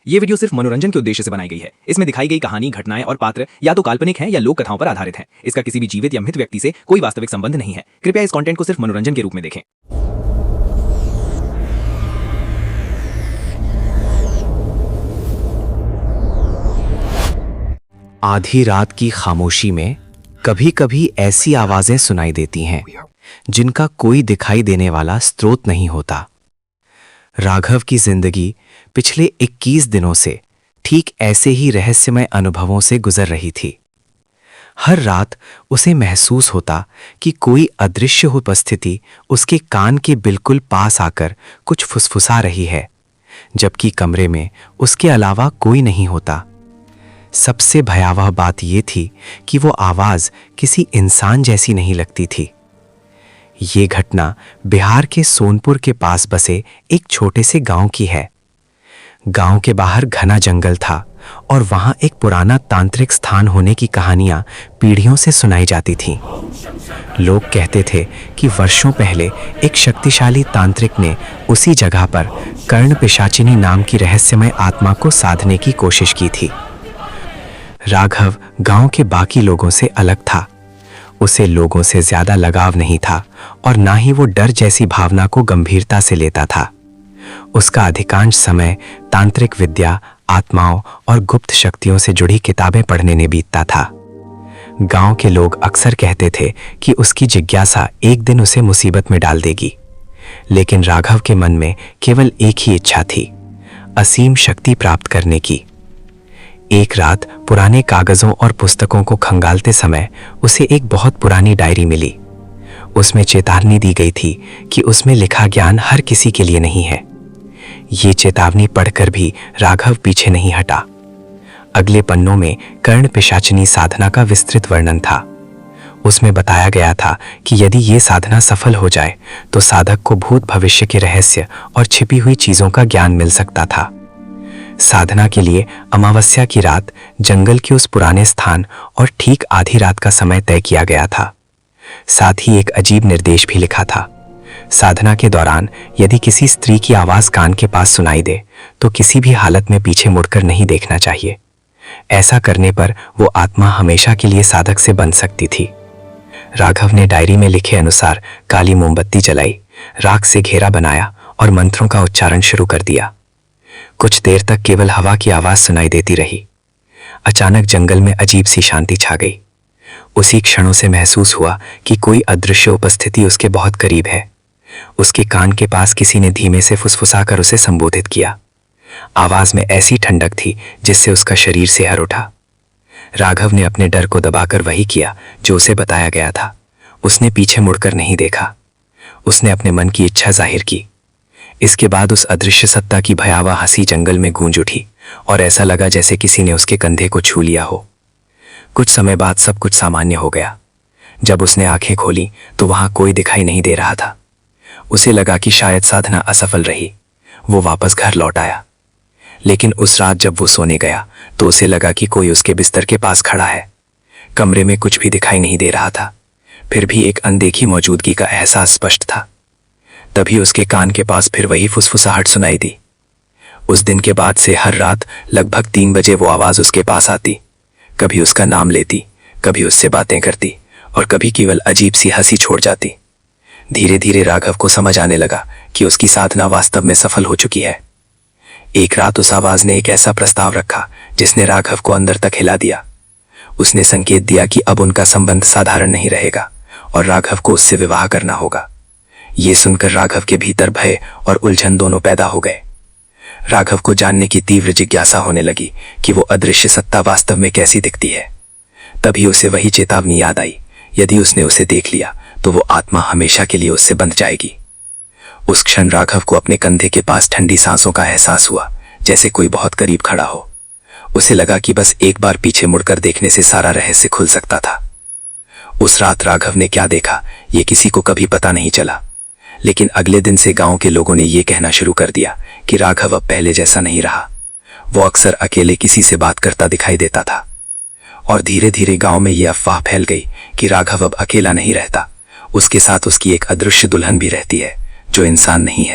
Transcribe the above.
ये वीडियो सिर्फ मनोरंजन के उद्देश्य से बनाई गई है। इसमें दिखाई गई कहानी, घटनाएं और पात्र या तो काल्पनिक हैं या लोक कथाओं पर आधारित हैं। इसका किसी भी जीवित या मृत व्यक्ति से कोई वास्तविक संबंध नहीं है। कृपया इस कंटेंट को सिर्फ मनोरंजन के रूप में देखें। आधी रात की खामोशी में कभी कभी ऐसी आवाजें सुनाई देती हैं जिनका कोई दिखाई देने वाला स्रोत नहीं होता। राघव की जिंदगी पिछले 21 दिनों से ठीक ऐसे ही रहस्यमय अनुभवों से गुजर रही थी। हर रात उसे महसूस होता कि कोई अदृश्य उपस्थिति उसके कान के बिल्कुल पास आकर कुछ फुसफुसा रही है, जबकि कमरे में उसके अलावा कोई नहीं होता। सबसे भयावह बात यह थी कि वो आवाज किसी इंसान जैसी नहीं लगती थी। ये घटना बिहार के सोनपुर के पास बसे एक छोटे से गांव की है। गांव के बाहर घना जंगल था और वहां एक पुराना तांत्रिक स्थान होने की कहानियां पीढ़ियों से सुनाई जाती थीं। लोग कहते थे कि वर्षों पहले एक शक्तिशाली तांत्रिक ने उसी जगह पर कर्ण पिशाचिनी नाम की रहस्यमय आत्मा को साधने की कोशिश की थी। राघव गांव के बाकी लोगों से अलग था। उसे लोगों से ज्यादा लगाव नहीं था और ना ही वो डर जैसी भावना को गंभीरता से लेता था। उसका अधिकांश समय तांत्रिक विद्या, आत्माओं और गुप्त शक्तियों से जुड़ी किताबें पढ़ने में बीतता था। गांव के लोग अक्सर कहते थे कि उसकी जिज्ञासा एक दिन उसे मुसीबत में डाल देगी, लेकिन राघव के मन में केवल एक ही इच्छा थी, असीम शक्ति प्राप्त करने की। एक रात पुराने कागजों और पुस्तकों को खंगालते समय उसे एक बहुत पुरानी डायरी मिली। उसमें चेतावनी दी गई थी कि उसमें लिखा ज्ञान हर किसी के लिए नहीं है। ये चेतावनी पढ़कर भी राघव पीछे नहीं हटा। अगले पन्नों में कर्ण पिशाचिनी साधना का विस्तृत वर्णन था। उसमें बताया गया था कि यदि ये साधना सफल हो जाए तो साधक को भूत भविष्य के रहस्य और छिपी हुई चीजों का ज्ञान मिल सकता था। साधना के लिए अमावस्या की रात जंगल के उस पुराने स्थान और ठीक आधी रात का समय तय किया गया था। साथ ही एक अजीब निर्देश भी लिखा था। साधना के दौरान यदि किसी स्त्री की आवाज कान के पास सुनाई दे तो किसी भी हालत में पीछे मुड़कर नहीं देखना चाहिए। ऐसा करने पर वो आत्मा हमेशा के लिए साधक से बंध सकती थी। राघव ने डायरी में लिखे अनुसार काली मोमबत्ती जलाई, राख से घेरा बनाया और मंत्रों का उच्चारण शुरू कर दिया। कुछ देर तक केवल हवा की आवाज सुनाई देती रही। अचानक जंगल में अजीब सी शांति छा गई। उसी क्षणों से महसूस हुआ कि कोई अदृश्य उपस्थिति उसके बहुत करीब है। उसके कान के पास किसी ने धीमे से फुसफुसाकर उसे संबोधित किया। आवाज में ऐसी ठंडक थी जिससे उसका शरीर सिहर उठा। राघव ने अपने डर को दबाकर वही किया जो उसे बताया गया था। उसने पीछे मुड़कर नहीं देखा। उसने अपने मन की इच्छा जाहिर की। इसके बाद उस अदृश्य सत्ता की भयावह हंसी जंगल में गूंज उठी और ऐसा लगा जैसे किसी ने उसके कंधे को छू लिया हो। कुछ समय बाद सब कुछ सामान्य हो गया। जब उसने आंखें खोली तो वहां कोई दिखाई नहीं दे रहा था। उसे लगा कि शायद साधना असफल रही। वो वापस घर लौट आया, लेकिन उस रात जब वो सोने गया तो उसे लगा कि कोई उसके बिस्तर के पास खड़ा है। कमरे में कुछ भी दिखाई नहीं दे रहा था, फिर भी एक अनदेखी मौजूदगी का एहसास स्पष्ट था। तभी उसके कान के पास फिर वही फुसफुसाहट सुनाई दी। उस दिन के बाद से हर रात लगभग 3 बजे वो आवाज उसके पास आती। कभी उसका नाम लेती, कभी उससे बातें करती और कभी केवल अजीब सी हंसी छोड़ जाती। धीरे धीरे राघव को समझ आने लगा कि उसकी साधना वास्तव में सफल हो चुकी है। एक रात उस आवाज ने एक ऐसा प्रस्ताव रखा जिसने राघव को अंदर तक हिला दिया। उसने संकेत दिया कि अब उनका संबंध साधारण नहीं रहेगा और राघव को उससे विवाह करना होगा। ये सुनकर राघव के भीतर भय और उलझन दोनों पैदा हो गए। राघव को जानने की तीव्र जिज्ञासा होने लगी कि वो अदृश्य सत्ता वास्तव में कैसी दिखती है। तभी उसे वही चेतावनी याद आई, यदि उसने उसे देख लिया तो वो आत्मा हमेशा के लिए उससे बंध जाएगी। उस क्षण राघव को अपने कंधे के पास ठंडी सांसों का एहसास हुआ, जैसे कोई बहुत करीब खड़ा हो। उसे लगा कि बस एक बार पीछे मुड़कर देखने से सारा रहस्य खुल सकता था। उस रात राघव ने क्या देखा ये किसी को कभी पता नहीं चला, लेकिन अगले दिन से गांव के लोगों ने यह कहना शुरू कर दिया कि राघव अब पहले जैसा नहीं रहा। वो अक्सर अकेले किसी से बात करता दिखाई देता था और धीरे धीरे गांव में यह अफवाह फैल गई कि राघव अब अकेला नहीं रहता, उसके साथ उसकी एक अदृश्य दुल्हन भी रहती है जो इंसान नहीं है।